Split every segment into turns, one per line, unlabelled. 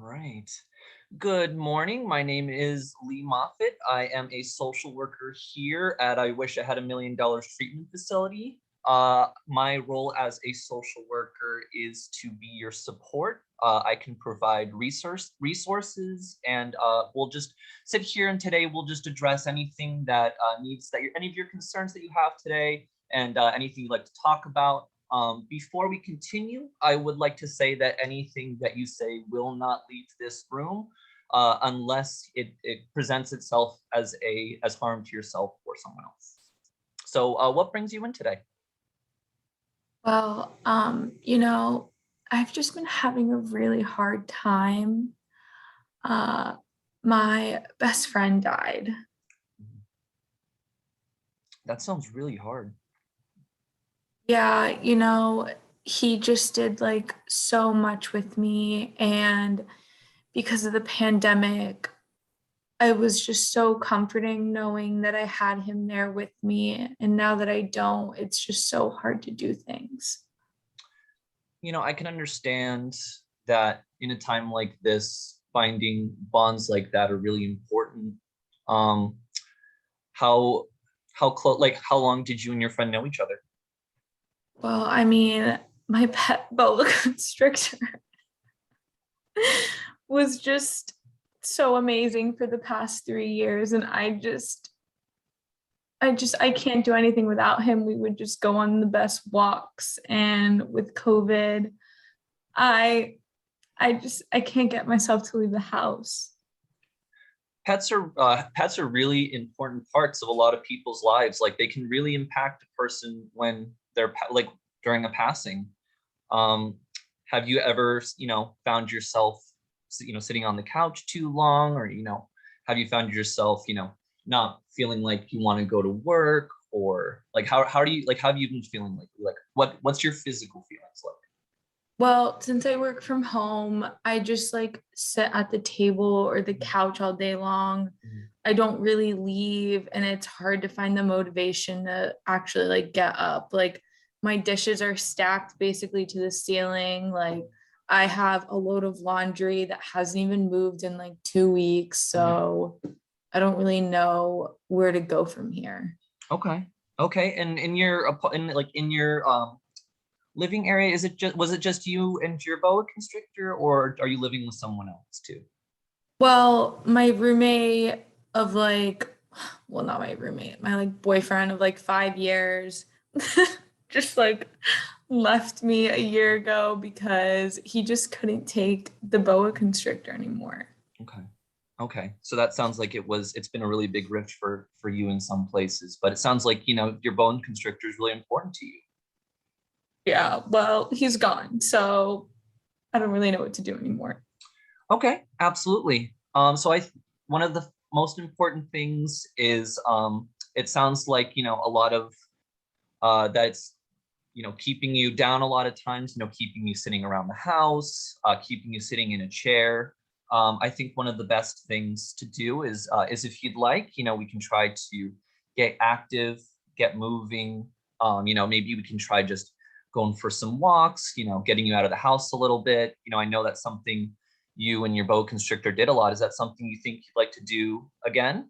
Right. Good morning. My name is Lee Moffitt. I am a social worker here at I Wish I Had $1 Million treatment facility. My role as a social worker is to be your support. I can provide resources, and we'll just sit here. And today we'll just address anything that any of your concerns that you have today, and anything you'd like to talk about. Before we continue, I would like to say that anything that you say will not leave this room unless it presents itself as harm to yourself or someone else. So, what brings you in today?
Well, I've just been having a really hard time. Uh, my best friend died.
That sounds really hard.
Yeah, he just did like so much with me. And because of the pandemic, it was just so comforting knowing that I had him there with me. And now that I don't, it's just so hard to do things.
I can understand that in a time like this, finding bonds like that are really important. Um, how close? Like, how long did you and your friend know each other?
Well, I mean, my pet boa constrictor was just so amazing for the past 3 years. And I can't do anything without him. We would just go on the best walks. And with COVID, I, I can't get myself to leave the house.
Pets are really important parts of a lot of people's lives. Like, they can really impact a person when like during a passing. Um, have you ever, found yourself, sitting on the couch too long, or have you found yourself, not feeling like you want to go to work, or like how do you like how have you been feeling lately? Like, what's your physical feelings like?
Well, since I work from home, I just like sit at the table or the couch all day long.
Mhm.
I don't really leave, and it's hard to find the motivation to actually like get up. Like my dishes are stacked basically to the ceiling. Like I have a load of laundry that hasn't even moved in like 2 weeks.
Mhm.
So I don't really know where to go from here.
Okay. Okay. And in your living area, was it just you and your boa constrictor, or are you living with someone else too?
Well, my roommate of like, well, not my roommate, my like boyfriend of like 5 years just like left me a year ago because he just couldn't take the boa constrictor anymore.
Okay. Okay. So that sounds like it's been a really big rift for you in some places, but it sounds like, your bone constrictor is really important to you.
Yeah, well, he's gone. So I don't really know what to do anymore.
Okay, absolutely. One of the most important things is, it sounds like, a lot of that's, keeping you down a lot of times, keeping you sitting around the house, keeping you sitting in a chair. I think one of the best things to do is if you'd like, we can try to get active, get moving. Maybe we can try just going for some walks, getting you out of the house a little bit. I know that's something you and your boa constrictor did a lot. Is that something you think you'd like to do again?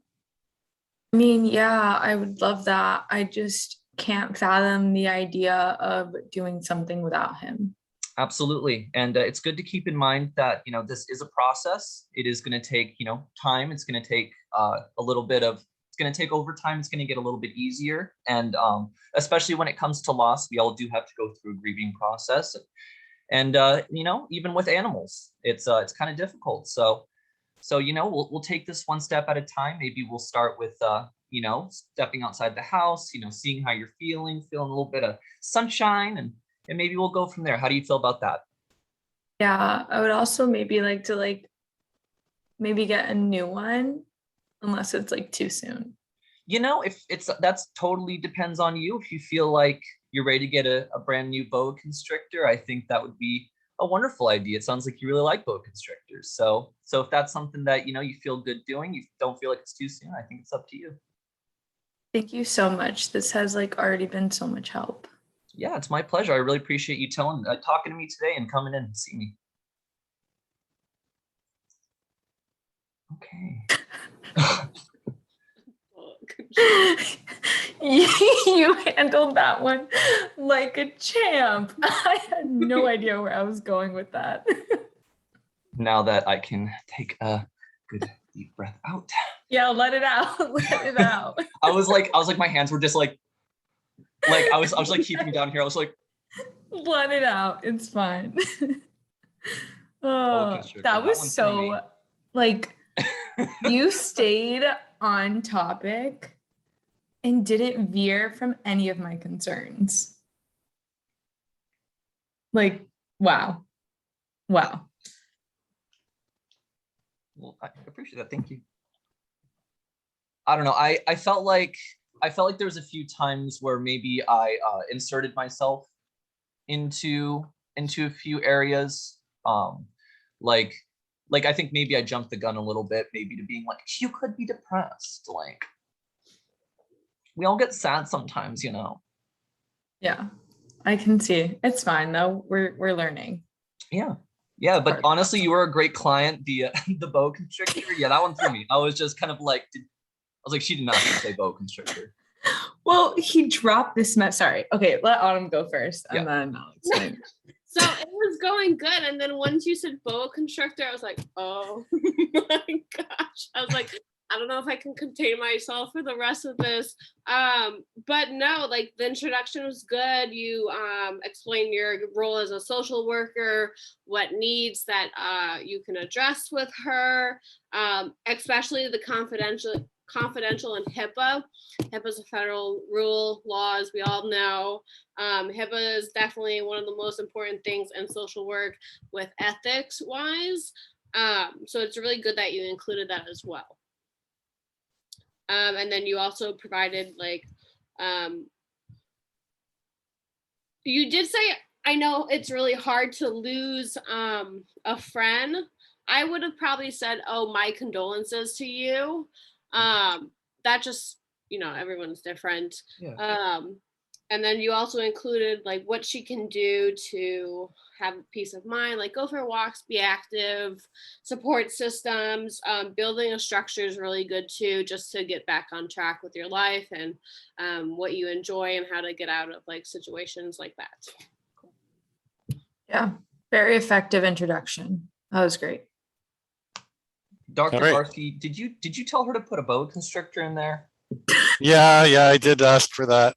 I mean, yeah, I would love that. I just can't fathom the idea of doing something without him.
Absolutely. And it's good to keep in mind that, this is a process. It is going to take, time. It's going to take it's going to take over time. It's going to get a little bit easier. And especially when it comes to loss, we all do have to go through a grieving process. And, even with animals, it's kind of difficult. So, we'll take this one step at a time. Maybe we'll start with, stepping outside the house, seeing how you're feeling a little bit of sunshine, and maybe we'll go from there. How do you feel about that?
Yeah, I would also maybe like to like maybe get a new one unless it's like too soon.
If that's totally depends on you. If you feel like you're ready to get a brand new boa constrictor, I think that would be a wonderful idea. It sounds like you really like boa constrictors. So if that's something that, you feel good doing, you don't feel like it's too soon, I think it's up to you.
Thank you so much. This has like already been so much help.
Yeah, it's my pleasure. I really appreciate you talking to me today and coming in and see me. Okay.
You handled that one like a champ. I had no idea where I was going with that.
Now that I can take a good deep breath out.
Yeah, let it out. Let it out.
I was like, my hands were just like I was like keeping down here. I was like,
Let it out. It's fine. Oh,
constrictor,
that was
one threw me.
so like you stayed on topic and didn't veer from any of my concerns. Like, wow. Wow.
Well, I appreciate that. Thank you. I don't know. I felt like there was a few times where maybe I inserted myself into a few areas. Like I think maybe I jumped the gun a little bit, maybe to being like, you could be depressed. Like, we all get sad sometimes, you know.
Yeah, I can see. It's fine though. We're learning.
Yeah. Yeah, but honestly, you were a great client. The the boa constrictor, yeah, that one threw me. I was just kind of like, I was like, she did not say boa constrictor.
Well, he dropped this Sorry. Okay, let Autumn go first, and then I'll explain.
So it was going good, and then once you said boa constrictor, I was like, oh my gosh. I was like, I don't know if I can contain myself for the rest of this. But no, like the introduction was good. You explained your role as a social worker, what needs that you can address with her, especially the confidential and HIPAA. HIPAA is a federal rule, law, as we all know. HIPAA is definitely one of the most important things in social work with ethics wise. So it's really good that you included that as well. And then you also provided like, you did say, I know it's really hard to lose a friend. I would have probably said, oh, my condolences to you. That just, you know, everyone's different.
Yeah.
And then you also included like what she can do to have peace of mind, like go for walks, be active, support systems, building a structure is really good too, just to get back on track with your life and what you enjoy and how to get out of like situations like that.
Yeah, very effective introduction. That was great.
Dr.
All right.
Barsky, did you tell her to put a boa constrictor in there?
Yeah, I did ask for that.